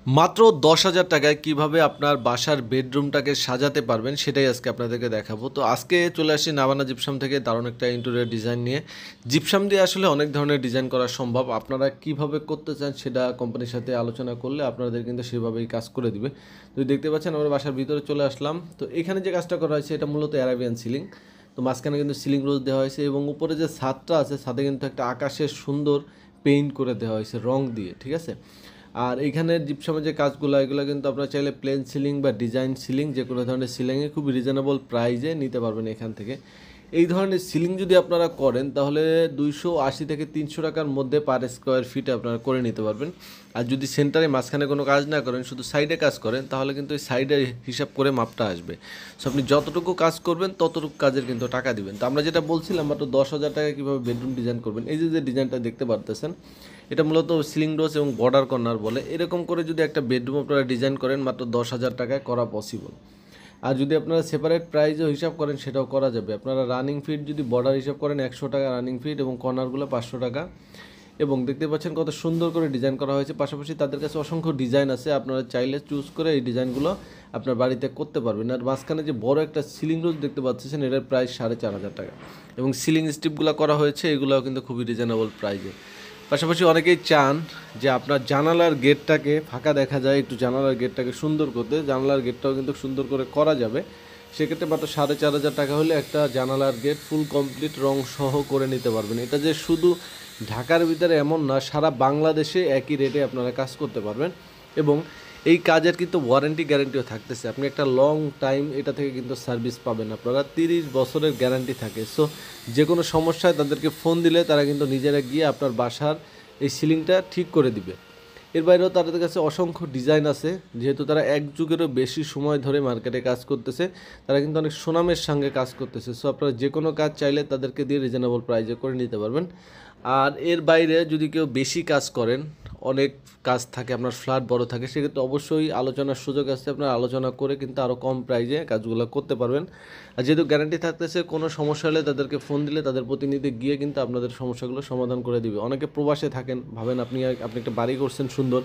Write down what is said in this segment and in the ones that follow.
মাত্র ১০,০০০ টাকায় কিভাবে আপনার বাসার বেডরুমটাকে সাজাতে পারবেন সেটাই আজকে আপনাদেরকে দেখাবো। তো আজকে চলে আসছি নাভানা জিপসাম থেকে দারুণ একটা ইন্টেরিয়র ডিজাইন নিয়ে। জিপসাম দিয়ে আসলে অনেক ধরনের ডিজাইন করা সম্ভব। আপনারা কিভাবে করতে চান সেটা কোম্পানির সাথে আলোচনা করলে আপনাদের কিন্তু সেভাবেই কাজ করে দিবে। তো দেখতে পাচ্ছেন আমরা বাসার ভিতরে চলে আসলাম। তো এখানে যে কাজটা করা হয়েছে এটা মূলত অ্যারাবিয়ান সিলিং। তো মাঝখানে কিন্তু সিলিং রোজ দেওয়া হয়েছে এবং উপরে যে ছাদটা আছে ছাদে কিন্তু একটা আকাশের সুন্দর পেইন্ট করে দেওয়া হয়েছে রং দিয়ে, ঠিক আছে। আর এইখানে জিপসামের যে কাজগুলো এগুলো কিন্তু আপনারা চাইলে প্লেন সিলিং বা ডিজাইন সিলিং যে কোনো ধরনের সিলিংয়ে খুব রিজনেবল প্রাইসে নিতে পারবেন এখান থেকে। এই ধরনের সিলিং যদি আপনারা করেন তাহলে 280 থেকে 300 টাকার মধ্যে পার স্কোয়ার ফিটে আপনারা করে নিতে পারবেন। আর যদি সেন্টারে মাঝখানে কোনো কাজ না করেন শুধু সাইডে কাজ করেন তাহলে কিন্তু এই সাইডে হিসাব করে মাপটা আসবে। সো আপনি যতটুকু কাজ করবেন ততটুকু কাজের কিন্তু টাকা দিবেন। তো আমরা যেটা বলছিলাম মাত্র 10,000 টাকায় কীভাবে বেডরুম ডিজাইন করবেন, এই যে ডিজাইনটা দেখতে পারতেছেন এটা মূলত সিলিং ডোজ এবং বর্ডার কর্নার বলে। এরকম করে যদি একটা বেডরুম আপনারা ডিজাইন করেন মাত্র 10,000 টাকায় করা পসিবল। আর যদি আপনারা সেপারেট প্রাইসও হিসাব করেন সেটাও করা যাবে। আপনারা রানিং ফিট যদি বর্ডার হিসাব করেন 100 টাকা রানিং ফিট এবং কর্নারগুলো 500 টাকা। এবং দেখতে পাচ্ছেন কত সুন্দর করে ডিজাইন করা হয়েছে। পাশাপাশি তাদের কাছে অসংখ্য ডিজাইন আছে, আপনারা চাইলে চুজ করে এই ডিজাইনগুলো আপনার বাড়িতে করতে পারবেন। আর মাঝখানে যে বড় একটা সিলিং রোজ দেখতে পাচ্ছেন এটার প্রাইস 4,500 টাকা এবং সিলিং স্ট্রিপগুলো করা হয়েছে এগুলোও কিন্তু খুবই রিজনেবল প্রাইসে। পাশাপাশি অনেকেই চান যে আপনার জানালার গেটটাকে ফাঁকা দেখা যায়, একটু জানালার গেটটাকে সুন্দর করতে। জানালার গেটটাও কিন্তু সুন্দর করে করা যাবে। সেক্ষেত্রে মাত্র 4,500 টাকা হলে একটা জানালার গেট ফুল কমপ্লিট রং সহ করে নিতে পারবেন। এটা যে শুধু ঢাকার ভিতরে এমন না, সারা বাংলাদেশে একই রেটে আপনারা কাজ করতে পারবেন এবং এই কাজের কিন্তু ওয়ারেন্টি গ্যারান্টিও থাকতেছে। আপনি একটা লং টাইম এটা থেকে কিন্তু সার্ভিস পাবেন, আপনারা 30 বছরের গ্যারান্টি থাকে। সো যে কোনো সমস্যায় তাদেরকে ফোন দিলে তারা কিন্তু নিজেরা গিয়ে আপনার বাসার এই সিলিংটা ঠিক করে দিবে। এর বাইরেও তাদের কাছে অসংখ্য ডিজাইন আছে, যেহেতু তারা এক যুগেরও বেশি সময় ধরে মার্কেটে কাজ করতেছে, তারা কিন্তু অনেক সুনামের সঙ্গে কাজ করতেছে। সো আপনারা যে কোনো কাজ চাইলে তাদেরকে দিয়ে রিজনেবল প্রাইসে করে নিতে পারবেন। আর এর বাইরে যদি কেউ বেশি কাজ করেন, অনেক কাজ থাকে, আপনার ফ্ল্যাট বড় থাকে, সেক্ষেত্রে অবশ্যই আলোচনার সুযোগ আছে। আপনার আলোচনা করে কিন্তু আরও কম প্রাইসে কাজগুলো করতে পারবেন। আর যেহেতু গ্যারান্টি থাকতেছে, কোনো সমস্যা হলে তাদেরকে ফোন দিলে তাদের প্রতিনিধি গিয়ে কিন্তু আপনাদের সমস্যাগুলো সমাধান করে দিবে। অনেকে প্রবাসে থাকেন, ভাবেন আপনি একটা বাড়ি করছেন সুন্দর,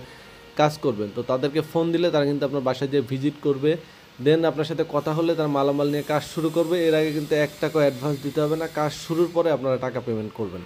কাজ করবেন, তো তাদেরকে ফোন দিলে তারা কিন্তু আপনার বাসায় যেয়ে ভিজিট করবে, দেন আপনার সাথে কথা হলে তারা মালামাল নিয়ে কাজ শুরু করবে। এর আগে কিন্তু 1 টাকাও অ্যাডভান্স দিতে হবে না, কাজ শুরুর পরে আপনারা টাকা পেমেন্ট করবেন।